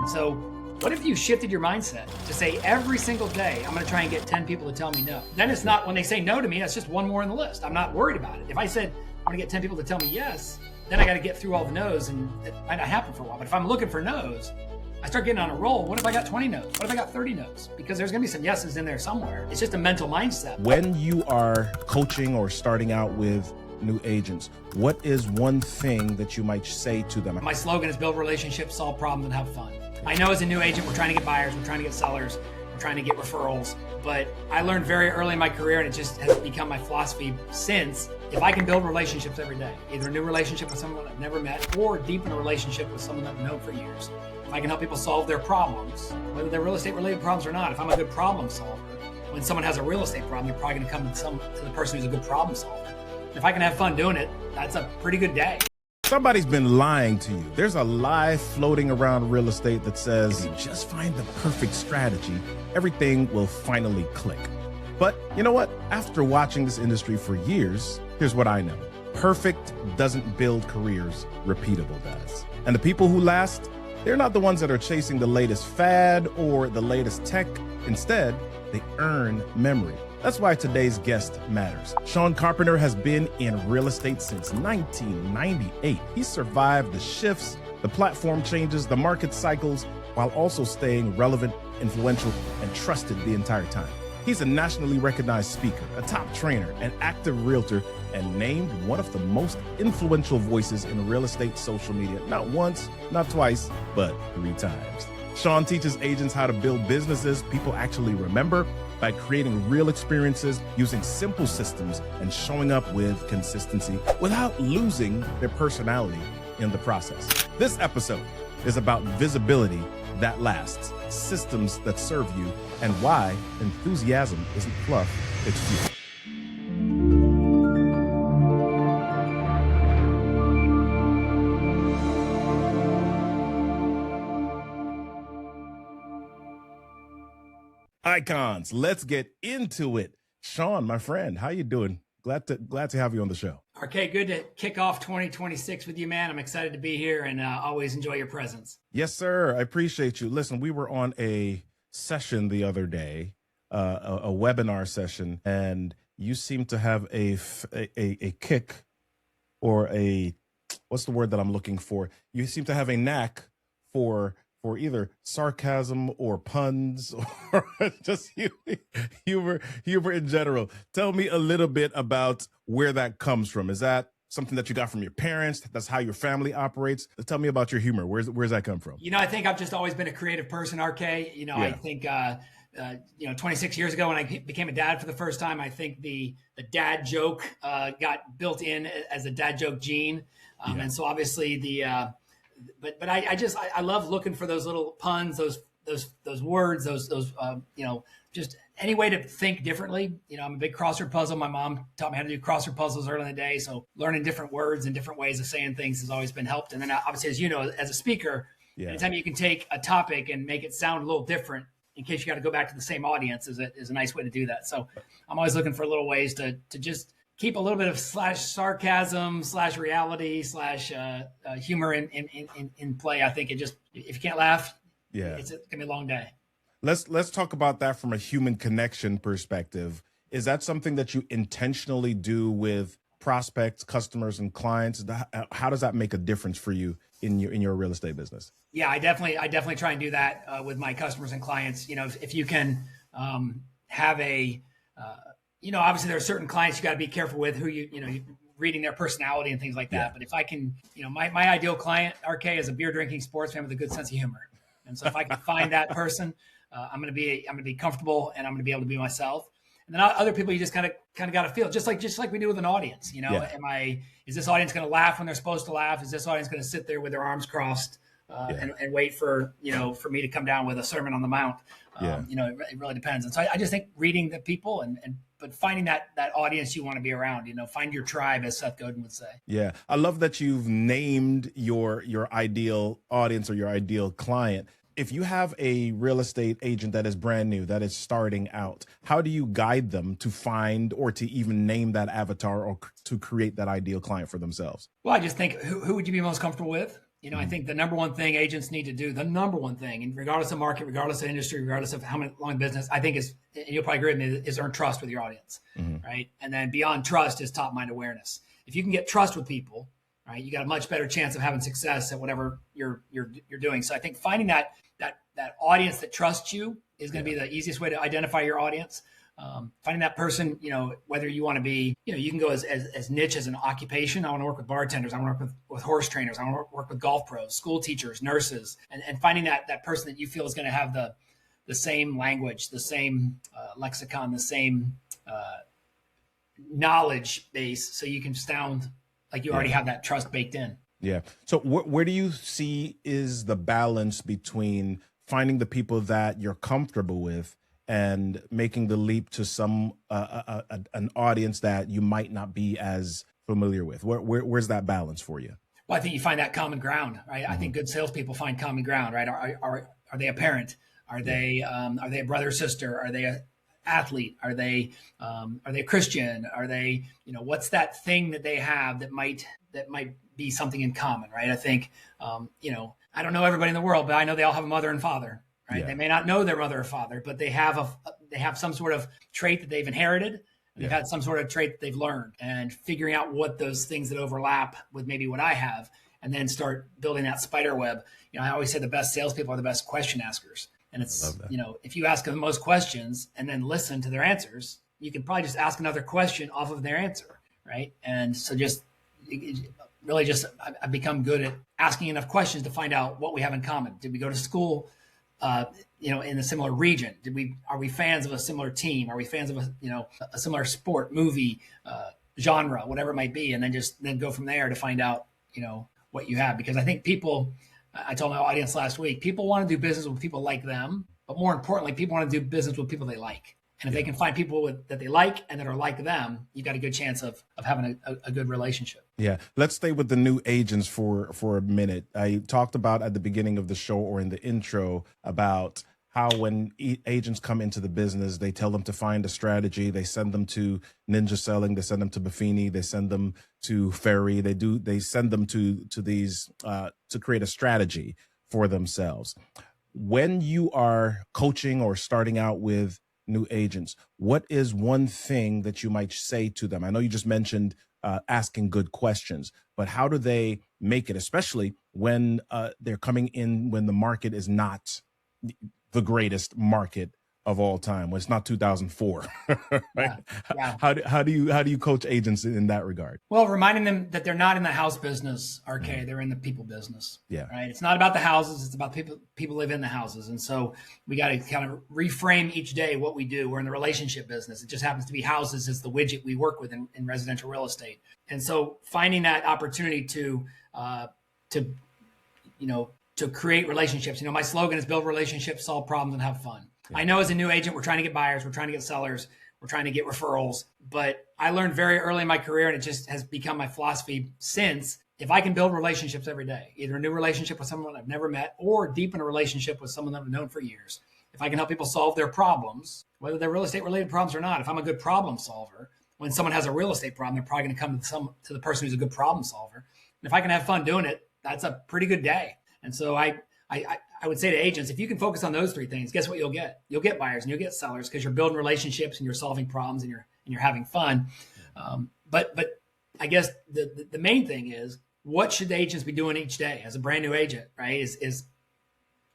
And so what if you shifted your mindset to say every single day, I'm going to try and get 10 people to tell me no. Then it's not when they say no to me, that's just one more on the list. I'm not worried about it. If I said, I'm going to get 10 people to tell me yes, then I got to get through all the no's, and it might not happen for a while. But if I'm looking for no's, I start getting on a roll. What if I got 20 no's? What if I got 30 no's? Because there's going to be some yeses in there somewhere. It's just a mental mindset. When you are coaching or starting out with new agents, what is one thing that you might say to them? My slogan is build relationships, solve problems, and have fun. I know as a new agent, we're trying to get buyers, we're trying to get sellers, we're trying to get referrals, but I learned very early in my career, and it just has become my philosophy since, if I can build relationships every day, either a new relationship with someone I've never met or deepen a relationship with someone that I've known for years, if I can help people solve their problems, whether they're real estate related problems or not, if I'm a good problem solver, when someone has a real estate problem, you're probably going to come to the person who's a good problem solver. If I can have fun doing it, that's a pretty good day. Somebody's been lying to you. There's a lie floating around real estate that says, if you just find the perfect strategy, everything will finally click. But you know what? After watching this industry for years, here's what I know. Perfect doesn't build careers, repeatable does. And the people who last, they're not the ones that are chasing the latest fad or the latest tech. Instead, they earn memory. That's why today's guest matters. Sean Carpenter has been in real estate since 1998. He survived the shifts, the platform changes, the market cycles, while also staying relevant, influential, and trusted the entire time. He's a nationally recognized speaker, a top trainer, an active realtor, and named one of the most influential voices in real estate social media, not once, not twice, but 3 times. Sean teaches agents how to build businesses people actually remember by creating real experiences, using simple systems, and showing up with consistency without losing their personality in the process. This episode is about visibility that lasts, systems that serve you, and why enthusiasm isn't fluff, it's fuel. Icons, let's get into it. Sean, my friend, how you doing? Glad to have you on the show. RK, good to kick off 2026 with you, man. I'm excited to be here and always enjoy your presence. Yes, sir. I appreciate you. Listen, we were on a session the other day, a webinar session, and you seem to have a kick, or what's the word that I'm looking for? You seem to have a knack for either sarcasm or puns or just humor in general. Tell me a little bit about where that comes from. Is that something that you got from your parents? That's how your family operates? Tell me about your humor. Where's that come from? You know, I think I've just always been a creative person, RK. You know, yeah. I think, 26 years ago when I became a dad for the first time, I think the dad joke got built in as a dad joke gene. Yeah. And so obviously but I love looking for those little puns, those words, just any way to think differently. You know, I'm a big crossword puzzle. My mom taught me how to do crossword puzzles early in the day. So learning different words and different ways of saying things has always been helped. And then obviously, as you know, as a speaker, anytime you can take a topic and make it sound a little different in case you got to go back to the same audience is a nice way to do that. So I'm always looking for little ways to just keep a little bit of /sarcasm /reality humor in play. I think if you can't laugh, it's gonna be a long day. Let's talk about that from a human connection perspective. Is that something that you intentionally do with prospects, customers, and clients? How does that make a difference for you in your real estate business? Yeah, I definitely try and do that with my customers and clients. You know, if you can have obviously there are certain clients you got to be careful with who you reading their personality and things like that. Yeah. But if I can, my ideal client, RK, is a beer drinking sports fan with a good sense of humor. And so if I can find that person, I'm going to be comfortable and I'm going to be able to be myself. And then other people, you just kind of got to feel just like we do with an audience. Is this audience going to laugh when they're supposed to laugh? Is this audience going to sit there with their arms crossed and wait for me to come down with a Sermon on the Mount? It really depends. And so I just think reading the people but finding that audience you want to be around, find your tribe, as Seth Godin would say. Yeah. I love that you've named your ideal audience or your ideal client. If you have a real estate agent that is brand new, that is starting out, how do you guide them to find or to even name that avatar or to create that ideal client for themselves? Well, I just think who would you be most comfortable with? I think the number one thing agents need to do, the number one thing, and regardless of market, regardless of industry, regardless of how long business, I think is, and you'll probably agree with me, is earn trust with your audience, right? And then beyond trust is top mind awareness. If you can get trust with people, right, you got a much better chance of having success at whatever you're doing. So I think finding that audience that trusts you is going to be the easiest way to identify your audience. Finding that person, whether you want to be, you can go as niche as an occupation. I want to work with bartenders. I want to work with horse trainers. I want to work with golf pros, school teachers, nurses, and finding that person that you feel is going to have the same language, the same lexicon, the same knowledge base, so you can sound like you already have that trust baked in. Yeah. So where do you see is the balance between finding the people that you're comfortable with and making the leap to some an audience that you might not be as familiar with? Where's that balance for you? Well, I think you find that common ground, right? I think good salespeople find common ground, right? Are they a parent? Are they a brother or sister? Are they a athlete? Are they a Christian? Are they, what's that thing that they have that might be something in common, right? I think, I don't know everybody in the world, but I know they all have a mother and father, right? Yeah. They may not know their mother or father, but they have some sort of trait that they've inherited. They've had some sort of trait that they've learned, and figuring out what those things that overlap with maybe what I have, and then start building that spider web. I always say the best salespeople are the best question askers. And it's, if you ask them the most questions and then listen to their answers, you can probably just ask another question off of their answer, right? And so I've become good at asking enough questions to find out what we have in common. Did we go to school, in a similar region? Are we fans of a similar team? Are we fans of a similar sport, movie, genre, whatever it might be? And then go from there to find out, what you have. Because I think I told my audience last week, people want to do business with people like them, but more importantly, people want to do business with people they like. And if they can find people that they like and that are like them, you got a good chance of having a good relationship. Yeah. Let's stay with the new agents for a minute. I talked about at the beginning of the show, or in the intro, about how when agents come into the business, they tell them to find a strategy. They send them to Ninja Selling. They send them to Buffini. They send them to Ferry. They send them to these to create a strategy for themselves. When you are coaching or starting out with new agents, what is one thing that you might say to them? I know you just mentioned asking good questions, but how do they make it, especially when they're coming in when the market is not the greatest market of all time, when it's not 2004, right? Yeah. How do you coach agents in that regard? Well, reminding them that they're not in the house business, RK, they're in the people business. Yeah. Right. It's not about the houses. It's about people live in the houses. And so we got to kind of reframe each day what we do. We're in the relationship business. It just happens to be houses is the widget we work with in residential real estate. And so finding that opportunity to create relationships. My slogan is build relationships, solve problems, and have fun. Yeah. I know as a new agent, we're trying to get buyers, we're trying to get sellers, we're trying to get referrals. But I learned very early in my career, and it just has become my philosophy since, if I can build relationships every day, either a new relationship with someone I've never met or deepen a relationship with someone that I've known for years, if I can help people solve their problems, whether they're real estate related problems or not, if I'm a good problem solver, when someone has a real estate problem, they're probably going to come to the person who's a good problem solver. And if I can have fun doing it, that's a pretty good day. And so I would say to agents, if you can focus on those three things, guess what you'll get? You'll get buyers and you'll get sellers, because you're building relationships and you're solving problems and you're having fun. But I guess the main thing is, what should the agents be doing each day as a brand new agent, right? Is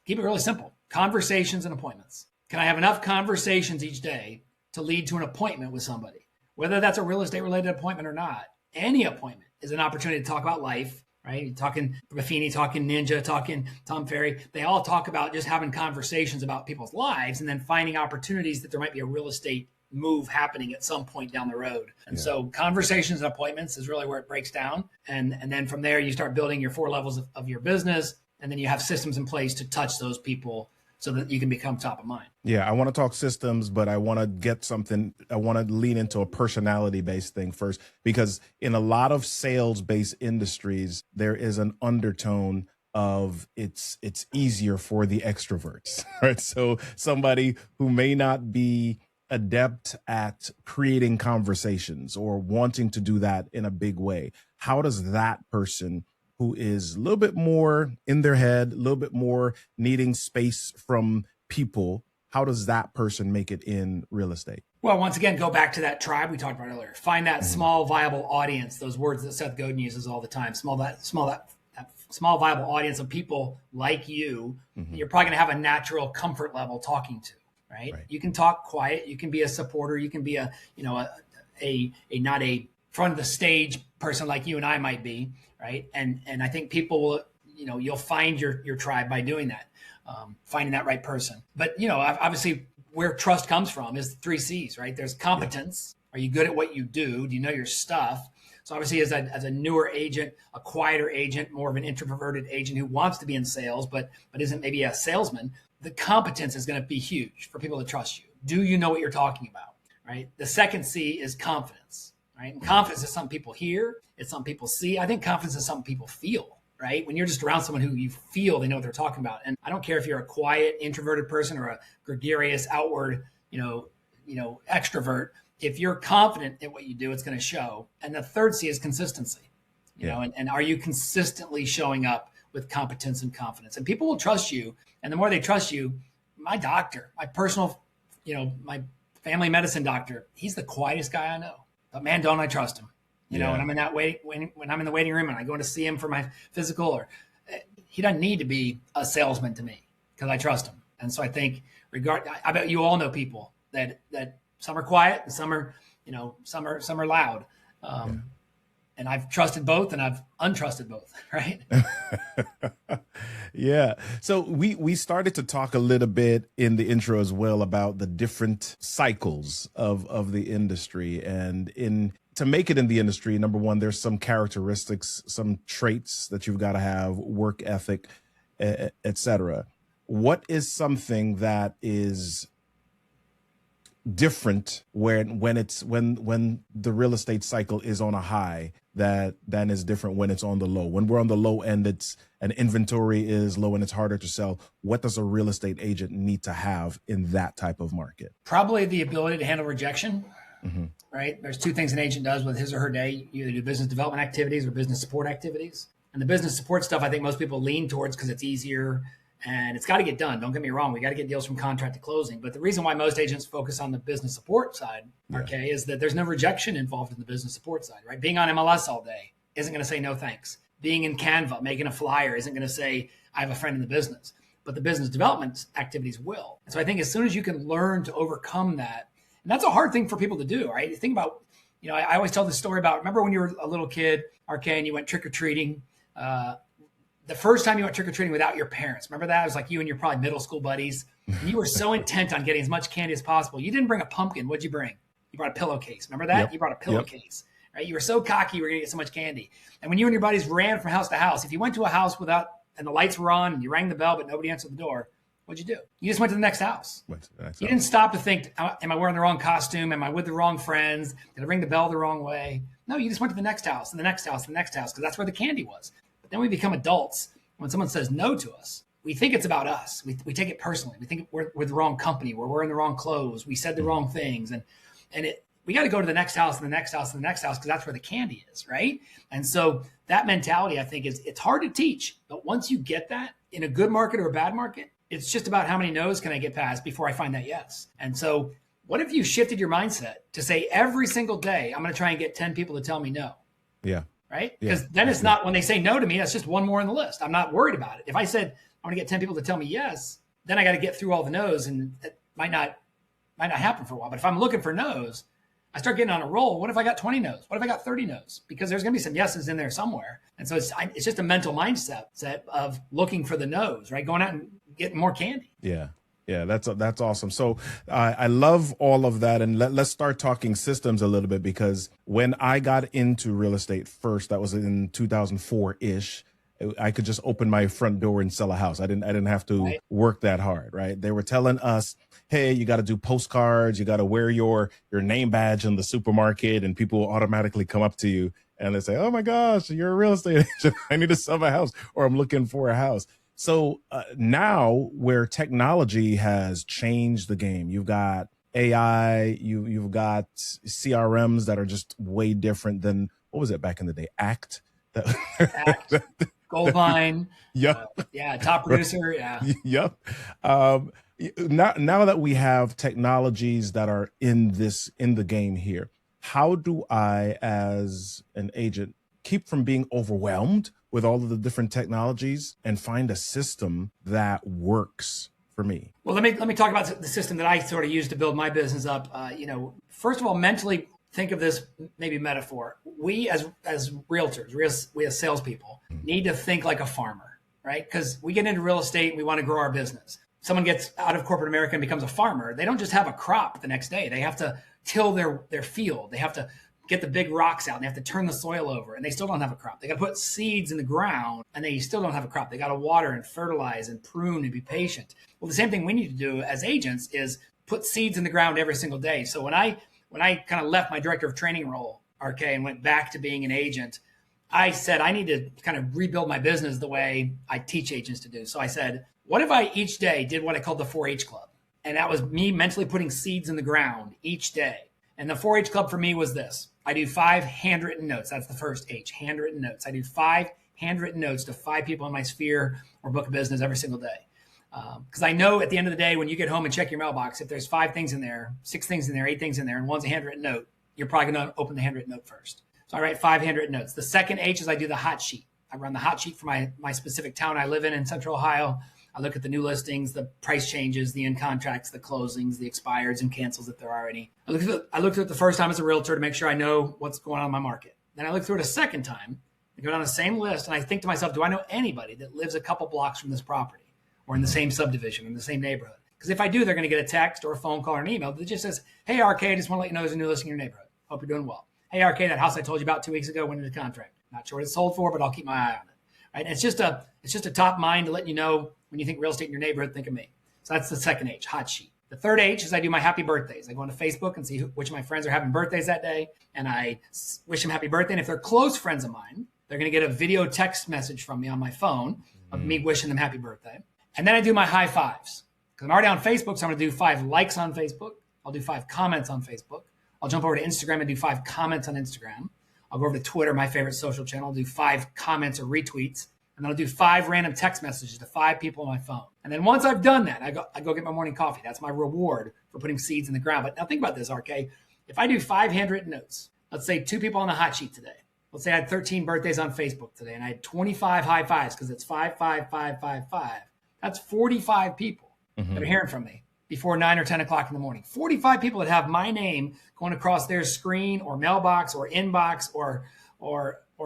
keep it really simple. Conversations and appointments. Can I have enough conversations each day to lead to an appointment with somebody? Whether that's a real estate related appointment or not, any appointment is an opportunity to talk about life. Right? Talking Buffini, talking Ninja, talking Tom Ferry. They all talk about just having conversations about people's lives and then finding opportunities that there might be a real estate move happening at some point down the road. And so conversations and appointments is really where it breaks down. And then from there, you start building your 4 levels of your business. And then you have systems in place to touch those people so that you can become top of mind. Yeah, I want to talk systems, but I want to get something. I want to lean into a personality-based thing first, because in a lot of sales-based industries, there is an undertone of it's easier for the extroverts, right? So somebody who may not be adept at creating conversations or wanting to do that in a big way, how does that person who is a little bit more in their head, a little bit more needing space from people, how does that person make it in real estate? Well, once again, go back to that tribe we talked about earlier. Find that small, viable audience, those words that Seth Godin uses all the time. Small viable audience of people like you, you're probably going to have a natural comfort level talking to, right? You can talk quiet. You can be a supporter. You can be a not a front of the stage person like you and I might be, right? And I think people will, you'll find your tribe by doing that, finding that right person. But, obviously where trust comes from is the 3 C's, right? There's competence. Are you good at what you do? Do you know your stuff? So obviously as a newer agent, a quieter agent, more of an introverted agent who wants to be in sales, but isn't maybe a salesman, the competence is going to be huge for people to trust you. Do you know what you're talking about, right? The second C is confidence, right? And confidence is something people hear. It's something people see. I think confidence is something people feel, right? When you're just around someone who you feel they know what they're talking about. And I don't care if you're a quiet, introverted person or a gregarious, outward, extrovert. If you're confident in what you do, it's going to show. And the third C is consistency, and are you consistently showing up with competence and confidence? And people will trust you. And the more they trust you, my doctor, my personal, my family medicine doctor, he's the quietest guy I know. But man, don't I trust him? And I'm in that when I'm in the waiting room and I go to see him for my physical, or he doesn't need to be a salesman to me because I trust him. And so I think I bet you all know people that some are quiet and some are, some are loud. And I've trusted both and I've untrusted both, right? Yeah. So we started to talk a little bit in the intro as well about the different cycles of the industry, and to make it in the industry, number one, there's some characteristics, some traits that you've got to have, work ethic, etc. What is something that is different when the real estate cycle is on a high than is different when it's on the low? When we're on the low end, an inventory is low and it's harder to sell. What does a real estate agent need to have in that type of market? Probably the ability to handle rejection. Right? There's 2 things an agent does with his or her day. You either do business development activities or business support activities. And the business support stuff, I think most people lean towards because it's easier and it's got to get done. Don't get me wrong. We got to get deals from contract to closing. But the reason why most agents focus on the business support side, is that there's no rejection involved in the business support side, right? Being on MLS all day isn't going to say no thanks. Being in Canva, making a flyer isn't going to say I have a friend in the business. But the business development activities will. And so I think as soon as you can learn to overcome that, and that's a hard thing for people to do, right? You think about, I always tell this story about, remember when you were a little kid, RK, and you went trick-or-treating, the first time you went trick-or-treating without your parents, remember that? It was like you and your probably middle school buddies, and you were so intent on getting as much candy as possible. You didn't bring a pumpkin. What'd you bring? You brought a pillowcase. Remember that? Yep. You brought a pillowcase, right? You were so cocky you were going to get so much candy. And when you and your buddies ran from house to house, if you went to a house and the lights were on and you rang the bell but nobody answered the door, what'd you do? You just went to the next house. You didn't stop to think, am I wearing the wrong costume? Am I with the wrong friends? Did I ring the bell the wrong way? No, you just went to the next house and the next house and the next house because that's where the candy was. But then we become adults. When someone says no to us, we think it's about us. We take it personally. We think we're the wrong company. We're wearing the wrong clothes. We said the wrong things. And we got to go to the next house and the next house and the next house because that's where the candy is, right? And so that mentality, I think, it's hard to teach. But once you get that in a good market or a bad market, it's just about how many no's can I get past before I find that yes. And so what if you shifted your mindset to say every single day, I'm going to try and get 10 people to tell me no. Yeah. Right? Because then it's not, when they say no to me, that's just one more on the list. I'm not worried about it. If I said, I want to get 10 people to tell me yes, then I got to get through all the no's, and that might not happen for a while. But if I'm looking for no's, I start getting on a roll. What if I got 20 no's? What if I got 30 no's? Because there's going to be some yeses in there somewhere. And so it's just a mental mindset of looking for the no's, right? Going out and getting more candy. Yeah. Yeah, that's awesome. So I love all of that. And let's start talking systems a little bit, because when I got into real estate first, that was in 2004-ish. I could just open my front door and sell a house. I didn't have to work that hard, right? They were telling us, hey, you got to do postcards. You got to wear your name badge in the supermarket, and people will automatically come up to you and they say, oh my gosh, you're a real estate agent. I need to sell my house, or I'm looking for a house. So now, where technology has changed the game, you've got AI, you've got CRMs that are just way different than, what was it back in the day? ACT, Act, Goldmine. Yep. Yeah. Top producer. Yeah. Yep. Now that we have technologies that are in the game here, how do I, as an agent, keep from being overwhelmed with all of the different technologies and find a system that works for me? Well, let me talk about the system that I sort of use to build my business up. First of all, mentally think of this maybe metaphor. We as realtors, we as salespeople need to think like a farmer, right? Because we get into real estate and we want to grow our business. Someone gets out of corporate America and becomes a farmer. They don't just have a crop the next day. They have to till their field. They have to get the big rocks out and they have to turn the soil over, and they still don't have a crop. They got to put seeds in the ground and they still don't have a crop. They got to water and fertilize and prune and be patient. Well, the same thing we need to do as agents is put seeds in the ground every single day. So when I kind of left my director of training role, RK, and went back to being an agent, I said, I need to kind of rebuild my business the way I teach agents to do. So I said, what if I each day did what I called the 4-H club? And that was me mentally putting seeds in the ground each day. And the 4-H club for me was this. I do 5 handwritten notes. That's the first H, handwritten notes. I do 5 handwritten notes to 5 people in my sphere or book of business every single day. Because I know at the end of the day, when you get home and check your mailbox, if there's 5 things in there, 6 things in there, 8 things in there, and one's a handwritten note, you're probably going to open the handwritten note first. So I write 5 handwritten notes. The second H is I do the hot sheet. I run the hot sheet for my specific town I live in Central Ohio. I look at the new listings, the price changes, the in contracts, the closings, the expireds and cancels if there are any. I looked at it the first time as a realtor to make sure I know what's going on in my market. Then I look through it a second time. I go down the same list and I think to myself, do I know anybody that lives a couple blocks from this property or in the same subdivision, in the same neighborhood? Because if I do, they're going to get a text or a phone call or an email that just says, hey, RK, I just want to let you know there's a new listing in your neighborhood. Hope you're doing well. Hey, RK, that house I told you about 2 weeks ago went into contract. Not sure what it's sold for, but I'll keep my eye on it. Right? It's just a top mind to let you know when you think real estate in your neighborhood, think of me. So that's the second H, hot sheet. The third H is I do my happy birthdays. I go onto Facebook and see which of my friends are having birthdays that day, and I wish them happy birthday. And if they're close friends of mine, they're going to get a video text message from me on my phone of me wishing them happy birthday. And then I do my high fives because I'm already on Facebook, so I'm going to do 5 likes on Facebook. I'll do 5 comments on Facebook. I'll jump over to Instagram and do 5 comments on Instagram. I'll go over to Twitter, my favorite social channel. I'll do 5 comments or retweets. And then I'll do 5 random text messages to 5 people on my phone. And then once I've done that, I go get my morning coffee. That's my reward for putting seeds in the ground. But now think about this, RK. If I do 5 handwritten notes, let's say 2 people on the hot sheet today. Let's say I had 13 birthdays on Facebook today, and I had 25 high fives because it's 5, 5, 5, 5, 5. That's 45 people that are hearing from me before 9 or 10 o'clock in the morning. 45 people that have my name going across their screen or mailbox or inbox or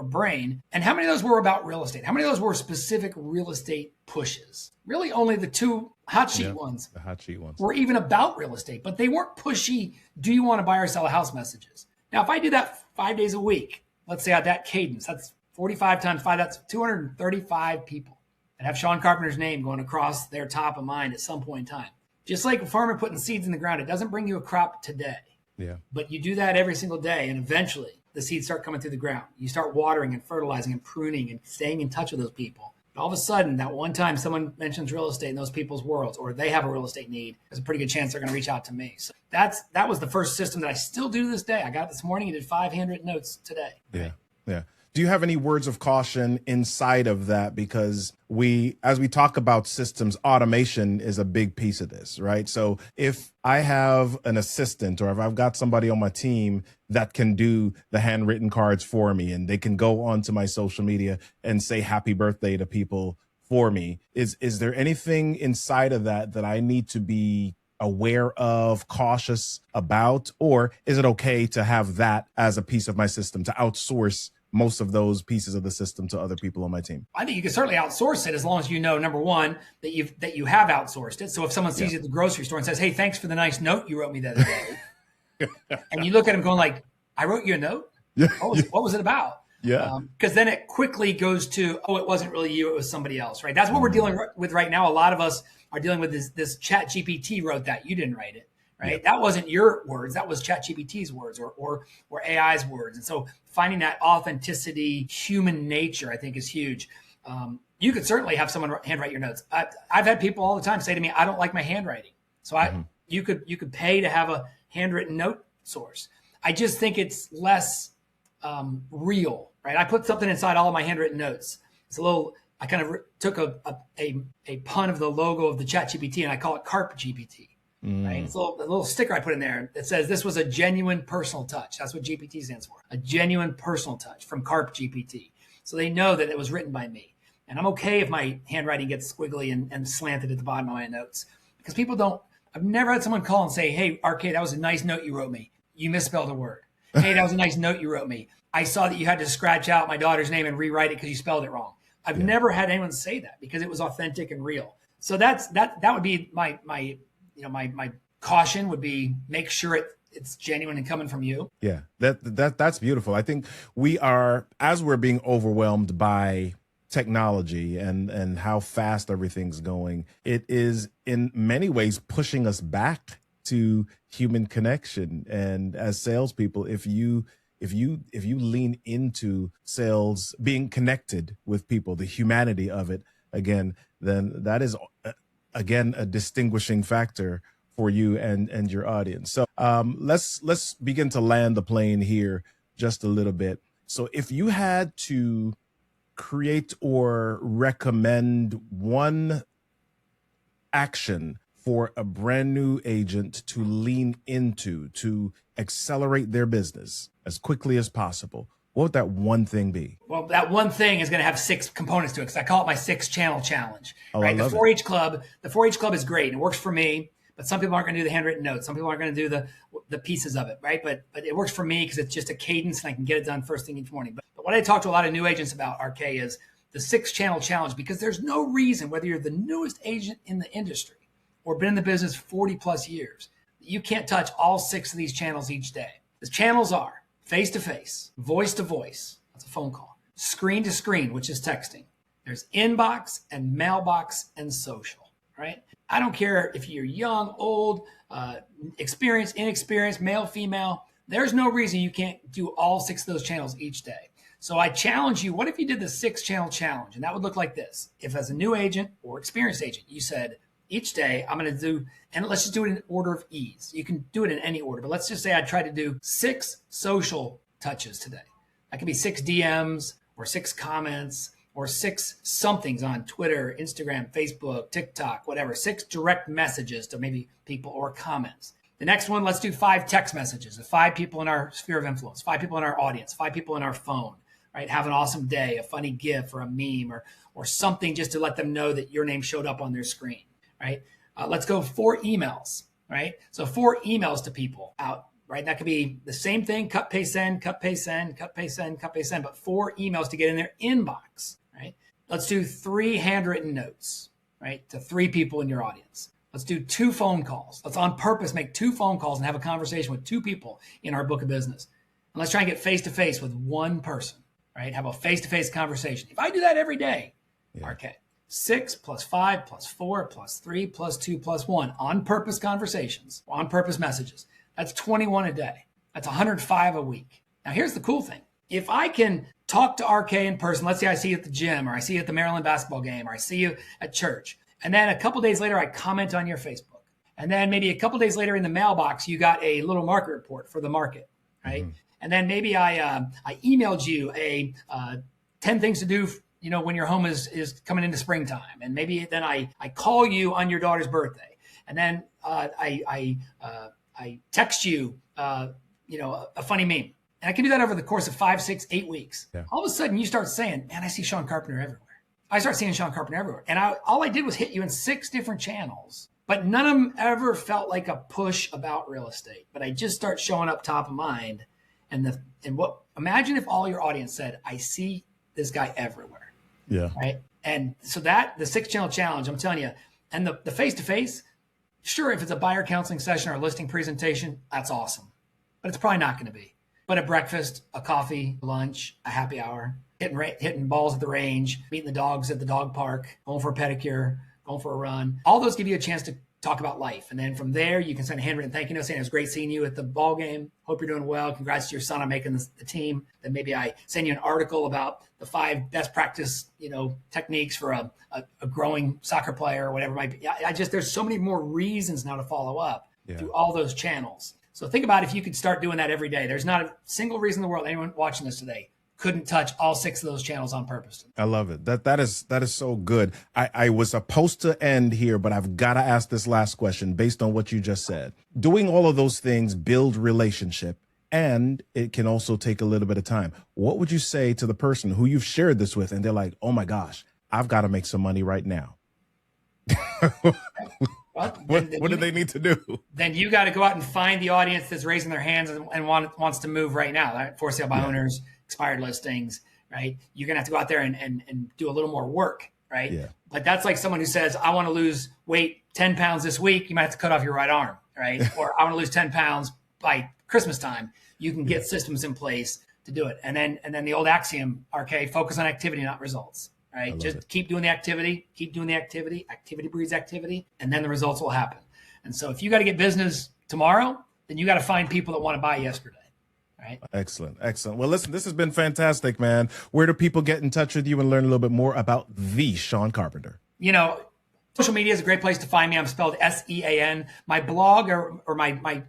brain. And how many of those were about real estate? How many of those were specific real estate pushes? Really only the 2 hot sheet ones. The hot sheet ones were even about real estate, but they weren't pushy, do you want to buy or sell a house messages. Now, if I do that 5 days a week, let's say at that cadence, that's 45 times 5, that's 235 people that have Sean Carpenter's name going across their top of mind at some point in time. Just like a farmer putting seeds in the ground, it doesn't bring you a crop today. Yeah. But you do that every single day, and eventually the seeds start coming through the ground. You start watering and fertilizing and pruning and staying in touch with those people. And all of a sudden, that one time someone mentions real estate in those people's worlds, or they have a real estate need, there's a pretty good chance they're going to reach out to me. So that was the first system that I still do to this day. I got it this morning and did 5 handwritten notes today. Yeah. Yeah. Do you have any words of caution inside of that? Because as we talk about systems, automation is a big piece of this, right? So if I have an assistant or if I've got somebody on my team that can do the handwritten cards for me and they can go onto my social media and say happy birthday to people for me, is there anything inside of that I need to be aware of, cautious about, or is it okay to have that as a piece of my system, to outsource most of those pieces of the system to other people on my team? I think you can certainly outsource it as long as you know, number one, that you have outsourced it. So if someone sees you at the grocery store and says, hey, thanks for the nice note you wrote me the other day, and you look at them going like, I wrote you a note? Yeah. What was it about? Yeah. Because then it quickly goes to, oh, it wasn't really you, it was somebody else, right? That's what we're dealing with right now. A lot of us are dealing with this Chat GPT wrote that. You didn't write it. Right? That wasn't your words. That was ChatGPT's words or AI's words. And so finding that authenticity, human nature, I think is huge. You could certainly have someone handwrite your notes. I've had people all the time say to me, I don't like my handwriting. So you could pay to have a handwritten note source. I just think it's less real right? I put something inside all of my handwritten notes. It's a little, I kind of took a pun of the logo of the ChatGPT and I call it Carp GPT. Right? It's a little sticker I put in there that says this was a genuine personal touch. That's what GPT stands for. A genuine personal touch from Carp GPT. So they know that it was written by me. And I'm okay if my handwriting gets squiggly and slanted at the bottom of my notes. Because people don't, I've never had someone call and say, hey, RK, that was a nice note you wrote me. You misspelled a word. Hey, that was a nice note you wrote me. I saw that you had to scratch out my daughter's name and rewrite it because you spelled it wrong. I've never had anyone say that because it was authentic and real. So that would be my caution would be make sure it's genuine and coming from you. Yeah, that's beautiful. I think we are, as we're being overwhelmed by technology and how fast everything's going, it is in many ways pushing us back to human connection. And as salespeople, if you lean into sales, being connected with people, the humanity of it, again, then that is again a distinguishing factor for you and your audience. So let's begin to land the plane here just a little bit. So if you had to create or recommend one action for a brand new agent to lean into to accelerate their business as quickly as possible, what would that one thing be? Well, that one thing is going to have 6 components to it because I call it my 6-channel challenge. Right? The 4-H Club is great and it works for me. But some people aren't going to do the handwritten notes. Some people aren't going to do the pieces of it, right? But it works for me because it's just a cadence and I can get it done first thing each morning. But what I talk to a lot of new agents about, RK, is the 6-channel challenge because there's no reason, whether you're the newest agent in the industry or been in the business 40 plus years, you can't touch all 6 of these channels each day. The channels are face-to-face, voice-to-voice, that's a phone call, screen-to-screen, which is texting. There's inbox and mailbox and social, right? I don't care if you're young, old, experienced, inexperienced, male, female. There's no reason you can't do all 6 of those channels each day. So I challenge you, what if you did the 6-channel challenge? And that would look like this. If as a new agent or experienced agent, you said, each day I'm going to do, and let's just do it in order of ease. You can do it in any order, but let's just say I try to do 6 social touches today. That could be 6 DMs or 6 comments or 6 somethings on Twitter, Instagram, Facebook, TikTok, whatever, 6 direct messages to maybe people or comments. The next one, let's do 5 text messages of 5 people in our sphere of influence, 5 people in our audience, 5 people in our phone, right? Have an awesome day, a funny GIF or a meme or something just to let them know that your name showed up on their screen, right? Let's go 4 emails, right? So 4 emails to people out, right? That could be the same thing, cut, paste, send, cut, paste, send, cut, paste, send, cut, paste, send, but 4 emails to get in their inbox. Right? Let's do 3 handwritten notes, right? To 3 people in your audience. Let's do 2 phone calls. Let's on purpose make 2 phone calls and have a conversation with 2 people in our book of business. And let's try and get face-to-face with 1 person, right? Have a face-to-face conversation. If I do that every day, okay, 6 plus 5 plus 4 plus 3 plus 2 plus 1 on purpose conversations, on purpose messages. That's 21 a day. That's 105 a week. Now, here's the cool thing. If I can talk to RK in person, let's say I see you at the gym or I see you at the Maryland basketball game or I see you at church. And then a couple days later, I comment on your Facebook. And then maybe a couple days later in the mailbox, you got a little market report for the market, right? Mm-hmm. And then maybe I emailed you a 10 things to do, when your home is coming into springtime. And maybe then I call you on your daughter's birthday. And then I text you, a funny meme. And I can do that over the course of 5, 6, 8 weeks. Yeah. All of a sudden you start saying, man, I see Sean Carpenter everywhere. I start seeing Sean Carpenter everywhere. And all I did was hit you in 6 different channels, but none of them ever felt like a push about real estate. But I just start showing up top of mind. Imagine if all your audience said, I see this guy everywhere. Yeah. Right. And so the 6-channel challenge, I'm telling you, and the face-to-face, sure, if it's a buyer counseling session or a listing presentation, that's awesome. But it's probably not going to be. But a breakfast, a coffee, lunch, a happy hour, hitting balls at the range, meeting the dogs at the dog park, going for a pedicure, going for a run. All those give you a chance to talk about life. And then from there, you can send a handwritten thank you note saying it was great seeing you at the ball game. Hope you're doing well. Congrats to your son on making the team. Then maybe I send you an article about the 5 best practice, techniques for a growing soccer player or whatever it might be. There's so many more reasons now to follow up through all those channels. So think about if you could start doing that every day. There's not a single reason in the world anyone watching this today couldn't touch all 6 of those channels on purpose. I love it. That is so good. I was supposed to end here, but I've got to ask this last question based on what you just said. Doing all of those things build relationship, and it can also take a little bit of time. What would you say to the person who you've shared this with and they're like, oh my gosh, I've got to make some money right now? What do they need to do? Then you got to go out and find the audience that's raising their hands and wants to move right now. Right? For sale by owners, expired listings, right? You're going to have to go out there and do a little more work, right? Yeah. But that's like someone who says, I want to lose weight 10 pounds this week. You might have to cut off your right arm, right? Or I want to lose 10 pounds by Christmas time. You can get systems in place to do it. And then the old axiom, RK, focus on activity, not results. Right. Just keep doing the activity, activity breeds activity, and then the results will happen. And so if you got to get business tomorrow, then you got to find people that want to buy yesterday. Right. Excellent. Well, listen, this has been fantastic, man. Where do people get in touch with you and learn a little bit more about the Sean Carpenter? Social media is a great place to find me. I'm spelled SEAN. My blog or my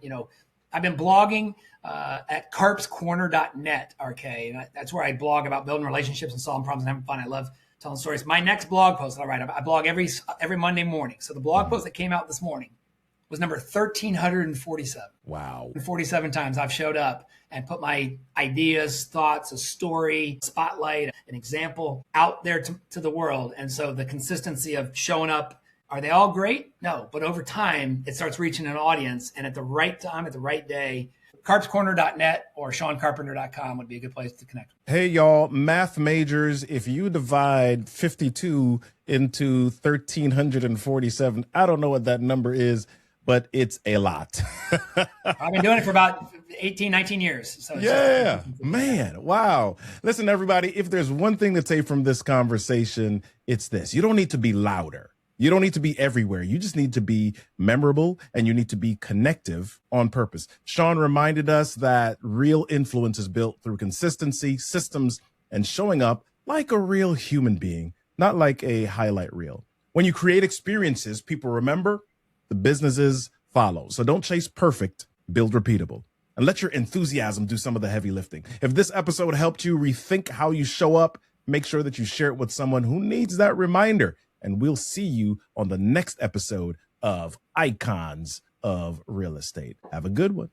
I've been blogging at carpscorner.net, RK. And that's where I blog about building relationships and solving problems and having fun. I love telling stories. My next blog post that I write, I blog every Monday morning. So the blog post that came out this morning was number 1,347. Wow. 47 times I've showed up and put my ideas, thoughts, a story, spotlight, an example out there to the world. And so the consistency of showing up, are they all great? No, but over time, it starts reaching an audience, and at the right time, at the right day, carpscorner.net or seancarpenter.com would be a good place to connect. Hey, y'all, math majors, if you divide 52 into 1,347, I don't know what that number is, but it's a lot. I've been doing it for about 18, 19 years. So yeah, man. Wow. Listen, everybody, if there's one thing to take from this conversation, it's this. You don't need to be louder. You don't need to be everywhere. You just need to be memorable, and you need to be connective on purpose. Sean reminded us that real influence is built through consistency, systems, and showing up like a real human being, not like a highlight reel. When you create experiences people remember, the businesses follow. So don't chase perfect, build repeatable. And let your enthusiasm do some of the heavy lifting. If this episode helped you rethink how you show up, make sure that you share it with someone who needs that reminder. And we'll see you on the next episode of Icons of Real Estate. Have a good one.